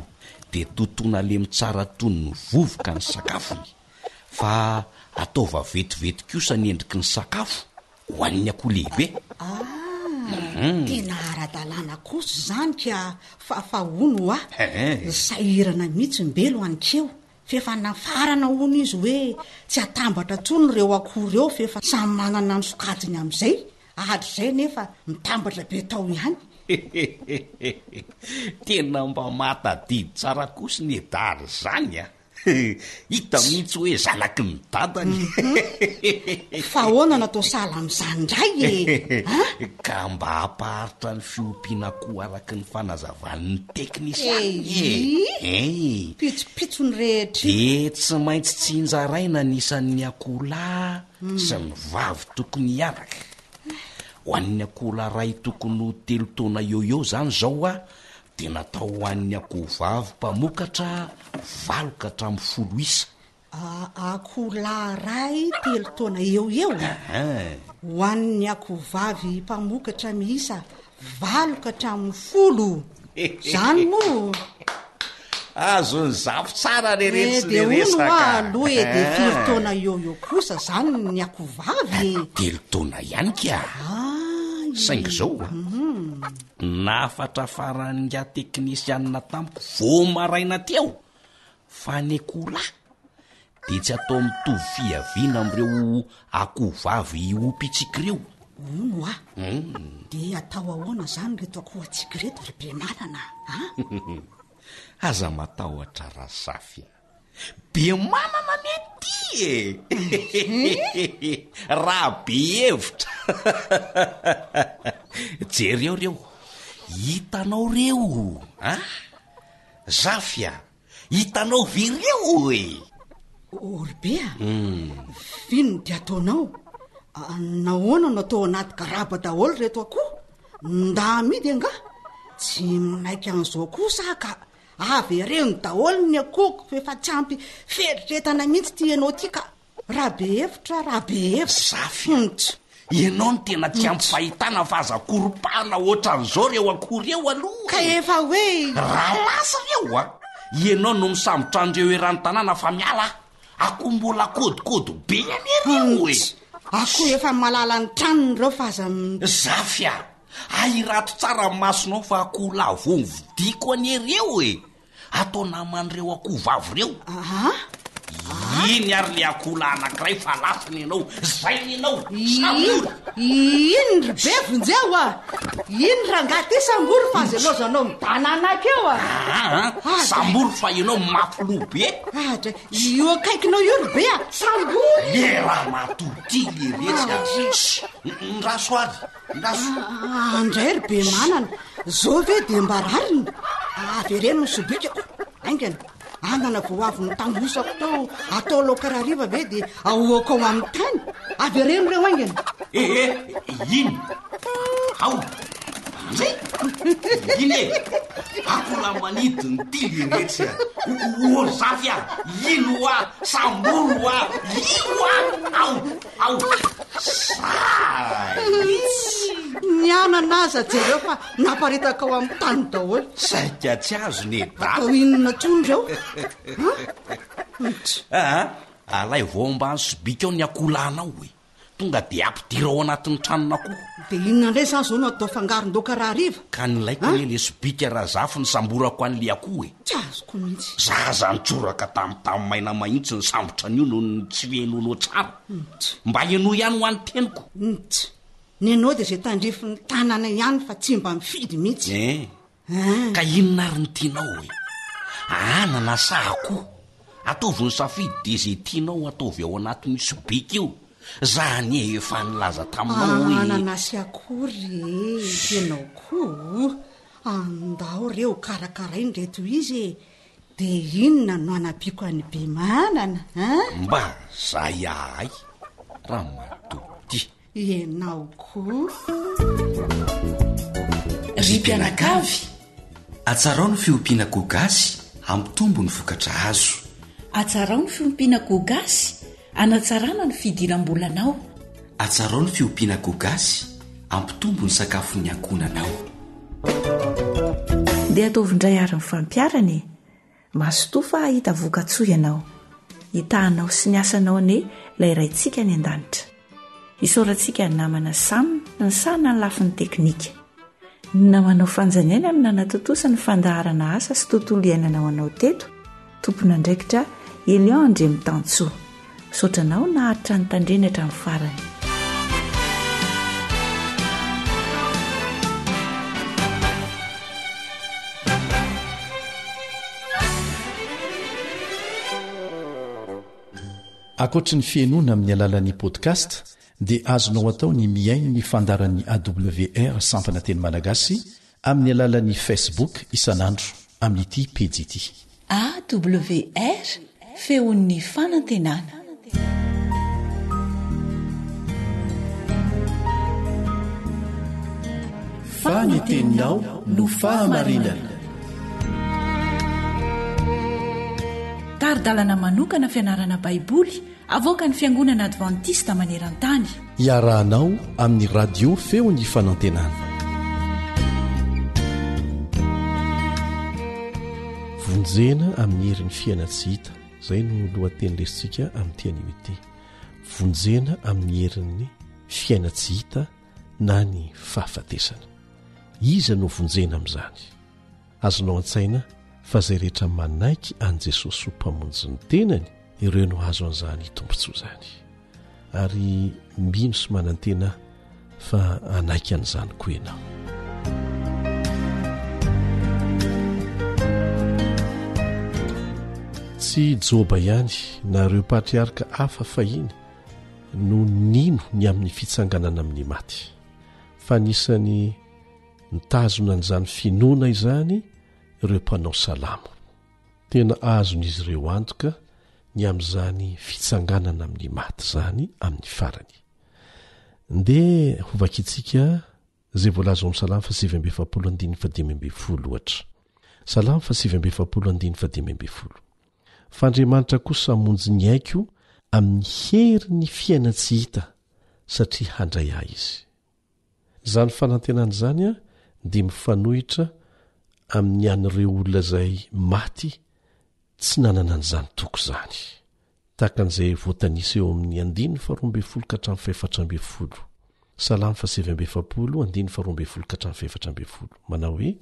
de tontona le mitsara tony ny vovoka ny sakafony fa ataova vetivety kosa ny endriky ny sakafo ho an'ny akoho lehibe tena ara-dalàna kosa zany ka fahono sahirana mihitsy mbelo anikeo fefa nafarana hono izy hoe tsy atambatra tsony reo akoho reo fefa samy manana ny sokajiny am'izay ahatra zay nefa mitambatra be tao ihany tena mba matadidy tsara kosa ny edary zany hita mihitsy hoe zanaky ny dadany fa hoana natao sala am'izany ndray ka mba hampaharitra ny fiompiana koa araky ny fanazavan'ny teknisiany pitsopitsony rehetra de tsy maintsy tsy injaraina nisan'ny akoholahy sy ny vavy tokony hiaraka ho an'ny akoholahy ray tokony ho 3 taona eo zany zao dia natao ho an'ny akoho vavy mpamokatra 7 ka hatramin'ny 10 isa akoholahy ray 3 taona eo ho an'ny akoho vavy mpamokatra miisa 7 ka hatramin'ny 10 zany moa azony zafy tsara rehetra sy resaka aloha de 3 taona eo kosa zany ny akoho vavy 3 taona ihany ka saingy zao nafatra faran'nga teknisianina tamiko vomaraina teo fa ny akoholahy de tsy atao mitovy fiaviana am'ireo akoho vavy ompitsika ireo ono de atao ahoana zany reto akoho atsika reto ry be manana aza matahotra razafy be manana mety raha be hevitra jereo reo hitanao reo zafya hitanao vireo orbea vino de ataonao nahoana no atao anaty garaba daholo reto akoho nda midy anga tsy minaiky an'izao kosa ka avy ireo ny daholo ny akoko feefa tsy ampy feritretana mihitsy ty ianao ty ka raha be hevitra raha be hevitra zafyontsy ianao ny tena tsy ampy fahitana fa azakoropahana ohatran'izao reo akory eo aloha ka efa hoe raha lasa reo a ianao no misambotrandreo erany tanàna fa miala akoho mbola kodikody be anyreo e akoho efa malala ny tranony reo fa aza zafy a airato tsara ny masonao fa akoho lavony vidiko anyreo e atao naman'ireo akoho vavy reo iny ary le akola anankiray fa lasiny ianao zay ianao iny ry be vonjeo a iny rangaty sambory fa azy anaozanao midananakeo a sambory fa ianao mafilo be atra io akaikinao io ry be a sambory le raha matotily retsy ndraso azy ndraso andray ry be manana zao ve de mbarariny avy reny no sobikako aingana anana voavy ny tambosako tao atao lokarariva ve de aoako ao amin'ny tany avy reny reo aingana iny ao zay iny e akola manidi ny tily retsy o zafy a ino a samboro a ino a ao ny anana aza jereo fa naparitaka ao amin'ny tany daholo saika tsy azo ny atao inona tsondreo alay vao ambany sobika ao ny akolanao e tonga de ampidira ao anatin'ny tranonako de inona ndray za zao no atao fangaron-doka raha riva ka nylaiko hoe le sobika raha zafy ny samborako an'le akoho e tsy azoko mihitsy zaza nitsoraka tamy maina mahitsy ny sambotra an'io no ny tsy hoenonao tsara mba ianao ihany ho an'ny teniko tsy ny anao de zay tandrify ny tanana ihany fa tsy mba mifidy mihitsy ka inona ary ny tianao e anana sa akoho ataovy ny safidy de zay tianao ataovy ao anatin'ny sobika io zany efa nilaza taminao hoe anana sy akory tianao koa andao reo karakarainy reto izy de inona no anapiako any be manana mba zay ahay raha matody ianao koa ry mpianakavy atsarao ny fiompianako gasy ampitombo ny vokatra azo atsarao ny fiompianako gasy anatsarana ny fidiram-bolanao atsarao ny fiompianako gasy ampitombo ny sakafo ny ankonanao dia ataovindray ary ny fampiarany masotofa hahita voka-tsoa ianao hitahanao sy ny asanao ane ilay raintsika ny an-danitra isaorantsika ny namana samina ny sahana ny lafin'ny teknika ny namanao fanjaniana amin'ny nanatotosa ny fandaharana asa sy tontolo iainanao anao teto tompona andraikitra Elion Andre Mitantsoa sotranao naharitra ny tandrenatra amin'ny farany akoatra ny fiainoana amin'ny alalan'ni podcast dia azonao atao ny miaino ny fandaran'ny awr sampana teny malagasy amin'ny alalan'ni facebook isanandro amin'ity pejy ity awr feon'ny fanantenana faneteninao no fahamarinana taridalana manokana fianarana baiboly avoaka ny fiangonana advantista maneran-tany iarahanao amin'ny radio feo ny fanantenana vonjena amin'ny herin'ny fiaina-tsy hita izay no lohateny lesitsika amin'nytian'io ity vonjena amin'ny herin'ny fiaina-tsy hita na ny fahafatesana iza no vonjena amin'izany azonao an-tsaina fa izay rehetra manaiky an' jesosy ho mpamonjy ny tenany ireo no azo an'izany tompontsoa izany ary mbino sy manantena fa anaiky an'izany koa ianao tsy joba ihany na ireo patriarika hafa fahiny no nino ny amin'ny fitsanganana amin'ny maty fa nisany nitazona n'izany finoana izany ireo mpanao salamo tena azon'izy ireo antoka ny amin'izany fitsanganana amin'ny maty zany amin'ny farany ndia hovakitsika zay voalaza amin'ny salamo fa 7:1 ohatra salamy fa 7 fa andriamanitra kosa amonjy ny aiko amin'ny hery ny fiaina tsy hita satria handray ahy izy. Zany fanantenana zany a dia mifanohitra amin'ny an'ireo olona izay maty tsy nanana an'izany toko izany. Tahaka an'izay voatanisa eo amin'ny 12 ka hatramin'ny 14. Salamy fa 7 manao hoe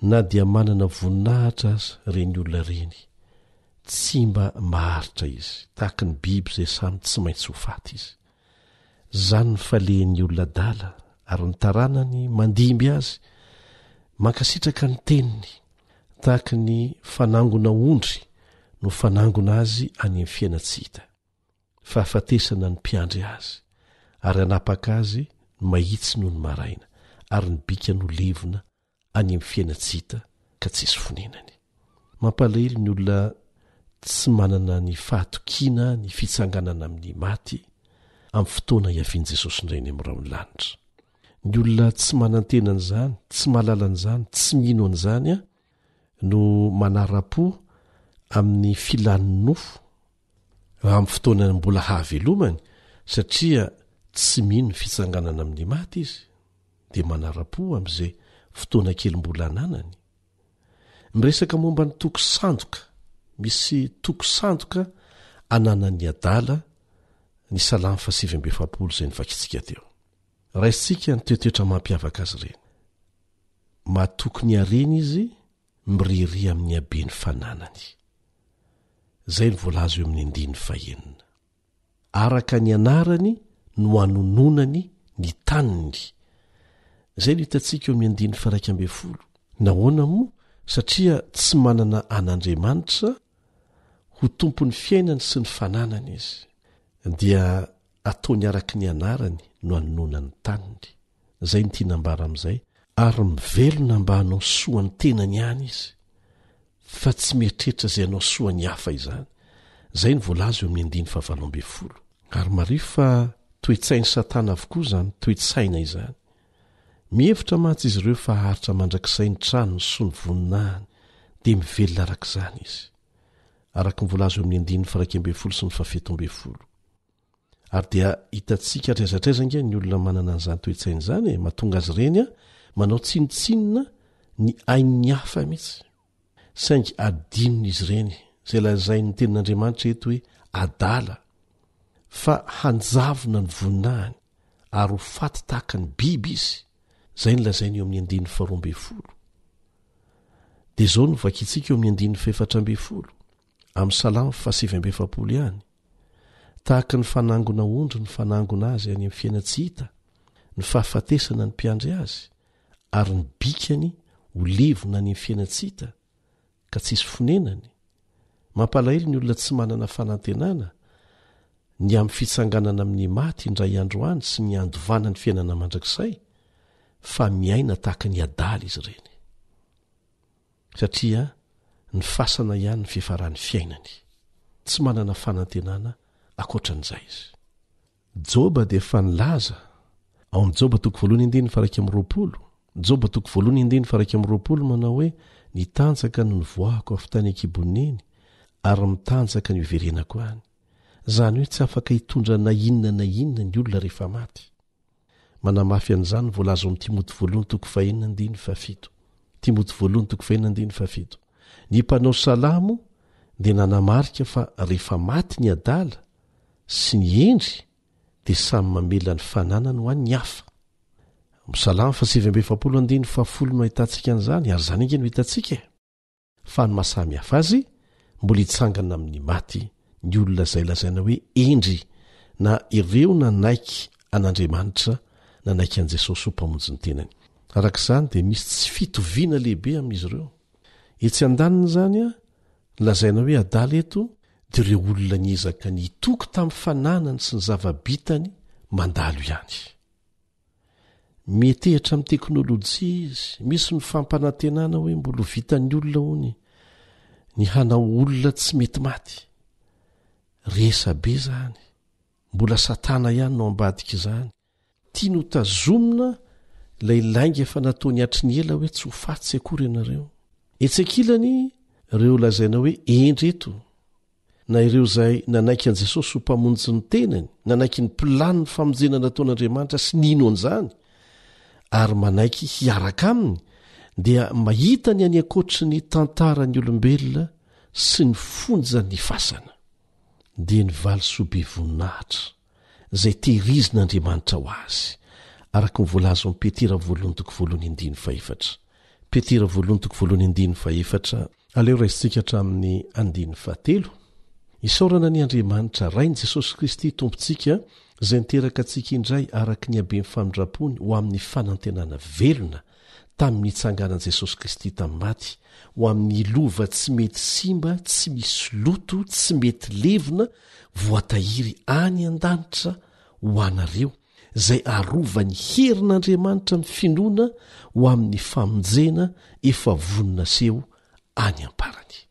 na dia manana voninahitra aza reny olona reny tsy mba maharitra izy tahaka ny biby izay samy tsy maintsy ho faty izy. Zany ny falehin'ny olona dala ary ny taranany mandimby azy mankasitraka ny teniny tahaka ny fanangona ondry no fanangona azy any amin'ny fiaina tsy hita. Fahafatesana ny mpiandry azy ary anapaka azy no mahitsy noho ny maraina ary ny bika no levona any amin'ny fiaina tsy hita ka tsisy fonenany. Mampalahelo ny olona tsy manana ny fahatokiana ny fitsanganana amin'ny maty amin'ny fotoana iavian'i Jesosy indray ny amin'irao ny lanitra. Ny olona tsy manantenan'izany, tsy malalan'izany, tsy mino an'izany no manara-po amin'ny filan'ny nofo amin'ny fotoana mbola hahavelomany satria tsy mino ny fitsanganana amin'ny maty izy dia manara-po amin'izay fotoana kely mbola ananany. Miresaka momba ny toko sandoka, misy toko sandoka ananan'ny adala ny salamy fa 7 izay nivakitsika teo. Raisitsika ny toetoetra mampiavaka azy ireny. Mahatoky ny hareny izy miriry amin'ny habe ny fananany. Izay ny voalazo eo amin'ny 15. Araka ny anarany no anononany ny taniny. Izay no hitantsika eo amin'ny 15. Nahoana moa satria tsy manana an'Andriamanitra ho tompon'ny fiainany sy ny fananany izy dia ataony araka ny anarany no anononany taniny. Izay ny tianambara amin'izay ary mivelona mba hanao soany tenany ihany izy fa tsy mieritreritra izay hanao soany hafa izany. Izay ny voalazo eo amin'ny 17. Ary marifo fa toe-tsainy Satana avokoa izany toe-tsaina izany. Mihevitra mantsy izy ireo fa haharitra mandrakizay ny tranony sy ny voninahiny dia mivelona arak'izany izy. Araka ny voalazo eo amin'ny 19 sy ny 17. Ary dia hitantsika trezatreza inge ny olona manana an'izany toe-tsaina izany mahatonga azy ireny manao tsinotsinona ny ain'ny hafa mihitsy. Saingy adinony izy ireny izay lazay ny tenin'Andriamanitra eto hoe adala fa hanjavona ny voninahiny ary ho faty tahaka ny biby izy. Izay ny lazainy eo amin'ny 12. Dia izao no vakitsika eo amin'ny 14. Amin'ny salamy fa 7 ihany. Tahaka ny fanangona ondry ny fanangona azy any amin'ny fiaina tsy hita, ny fahafatesana ny mpiandry azy ary ny bikany ho levona any amin'ny fiaina tsy hita ka tsisy fonenany. Mampalahelo ny olona tsy manana fanantenana ny amin'ny fitsanganana amin'ny maty indray andro any sy ny andovana ny fiainana mandrakizay fa miaina tahaka ny adala izy ireny. Satria ny fasana ihany ny fiafaran'ny fiainany. Tsy manana fanantenana akoatran'izay izy. Joba dia efa nilaza ao amin'ny Joba 1:20. Joba 1:20 manao hoe nitanjaka no nivoahako avy tany an-kiboneny ary mitanjaka ny iverenako any. Zany hoe tsy afaka hitondra na inona ny olona rehefa maty. Manamafy an'izany voalazo amin'ny Timoty 1:7. Timoty 1:7. Ny mpanao salamo dia nanamarika fa rehefa maty ny adala sy ny endry dia samy mamela ny fananany ho an'ny hafa. Salamy fa 7 no hitantsika an'izany ary zany inge no hitantsika fa ny mahasamy hafa azy mbola hitsangana amin'ny maty ny olona izay lazaina hoe endry na ireo nanaiky an'Andriamanitra nanaiky an'i Jesosy ho mpamonjy ny tenany. Arak'izany dia misy tsy fitoviana lehibe amin'izy ireo. Etsy an-daniny izany lazaina hoe adala eto dia ireo olona niezaka nitoky tamin'ny fananany sy ny zava-bitany mandalo ihany. Metehitra amin'ny teknôlôjia izy, misy ny fampanantenana hoe mbola vitan'ny olona hony ny hanao olona tsy mety maty. Resa be zany, mbola Satana ihany no ambadika izany. Tia no tazomina ilay lainga efa nataony hatry ny ela hoe tsy ho faty akory ianareo. etsekilany ireo lazaina hoe endreto na ireo izay nanaiky an' jesosy ho mpamonjy ny tenany nanaiky ny mpilany ny famonjena nataon'andriamanitra sy nino an'izany ary manaiky hiaraka aminy dia mahita ny any ankotry ny tantarany olombelona sy ny fonjany fasana dia ny valisoabe voninahitra izay tehirizin'andriamanitra ho azy araka ny voalazo amin'ny petera voalohany voalohany 1 petera voalohany 1 aleo raisitsika hatramin'ny 1 isaorana ny andriamanitra rainy jesosy kristy tompontsika izay niteraka antsika indray araka ny habe mifamindrapony ho amin'ny fanantenana velona tamin'ny nitsanganan' jesosy kristy tamin'ny maty ho amin'ny lova tsy mety simba tsy misy loto tsy mety levona voatahiry any an-danitra ho anareo izay arova ny herin'andriamanitra ny finoana ho amin'ny famonjena efa vonina seho any amparany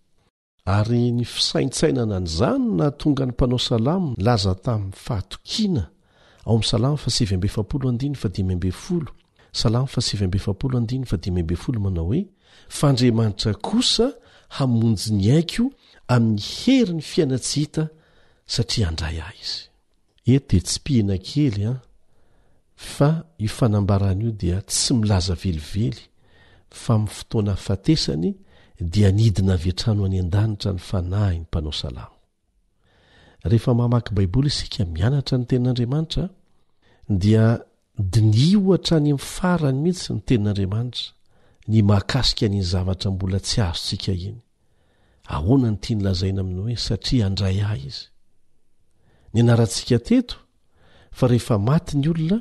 ary ny fisaintsainana n'izany na tonga ny mpanao salamo laza tamin'ny fahatokiana ao amin'ny salamo 7:1 salamo 7:1 manao hoe fandriamanitra kosa hamonjy ny aiko amin'ny hery ny fiainatsy hita satria andray ahy izy eto dia tsy pihina kely fa io fanambarana io dia tsy milaza velively fa amin'ny fotoana fatesany dia nidina avy hatrano any an-danitra ny fanahy ny mpanao salamo rehefa mamaky baiboly isika mianatra ny tenin'andriamanitra dia dinio hatrany amin'ny farany mihitsy ny tenin'andriamanitra ny mahakasika ny zavatra mbola tsy azontsika iny ahoana ny tia ny lazaina aminy hoe satria andray ahy izy ny anarantsika teto fa rehefa maty ny olona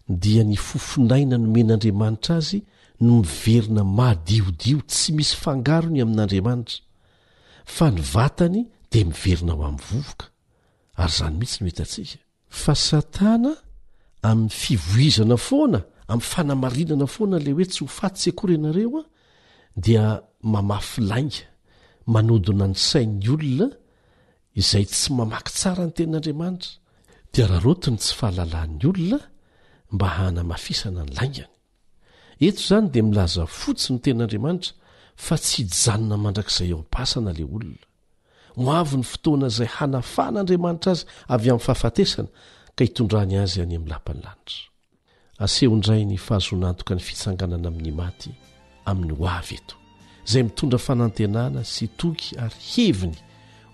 dia ny fofinaina nomen'andriamanitra azy no miverina mahdiodio tsy misy fangarony amin'andriamanitra fa ny vatany dia miverina ho amin'ny vovoka ary izany mihitsy no hitantsika fa satana amin'ny fivoizana foana amin'ny fanamarinana foana le hoe tsy ho fatsy akory ianareo dia mamafy lainga manodina ny sain'ny olona izay tsy mamaky tsara ny tenin'andriamanitra dia rarotiny tsy fahalalan'ny olona mba hanamafisana ny laingany eto izany dia milaza fotsy ny tenin'andriamanitra fa tsy hijanona mandrakizay ao am-pasana le olona ho avy ny fotoana izay hanafan'andriamanitra azy avy amin'ny fahafatesana ka hitondrany azy any amin'ny lapany lanitra aseho indray ny fahazonantoka ny fitsanganana amin'ny maty amin'ny ho avy eto izay mitondra fanantenana sy toky ary heviny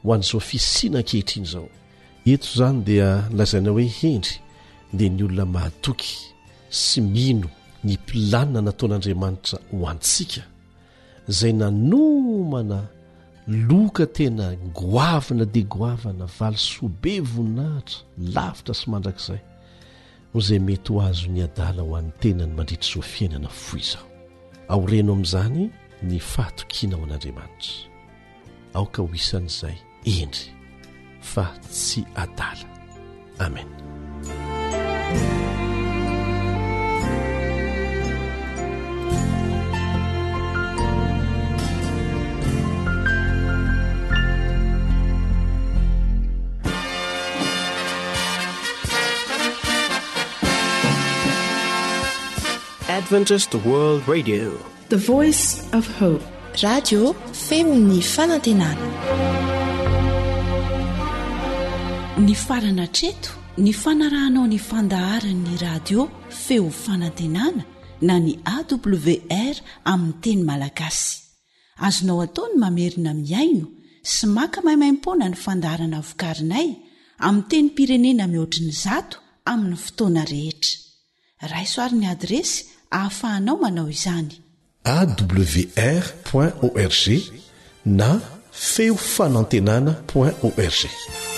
ho an'izao fisiana ankehitriny izao eto izany dia lazaina hoe hendry dia ny olona mahatoky sy mino ny mpilanina nataon'andriamanitra ho antsika izay nanomana loka tena goavana dia goavana valisoabe voninahitra lavitra sy mandrakizay ho izay mety ho azo ny adala ho an'ny tenany mandritra izao fiainana fo izao aoreno amin'izany ny fahatokiana ao an'andriamanitra aoka ho isan'izay endry fa tsy adala amen. Adventist World Radio, the voice of hope. Radio Femini Fanantenana. Ny farana treto ny fanarahanao ny fandaharan'ny radio feo fanantenana na ny AWR amin'ny teny malagasy. Azonao ataony mamerina miaino sy maka maimaim-pona ny fandaharana vokarinay amin'ny teny pirenena mihoatriny 100 amin'ny fotoana rehetra. Raisoaryn'ny adresy ahafahanao manao izany. awr.org na feofanantenana.org.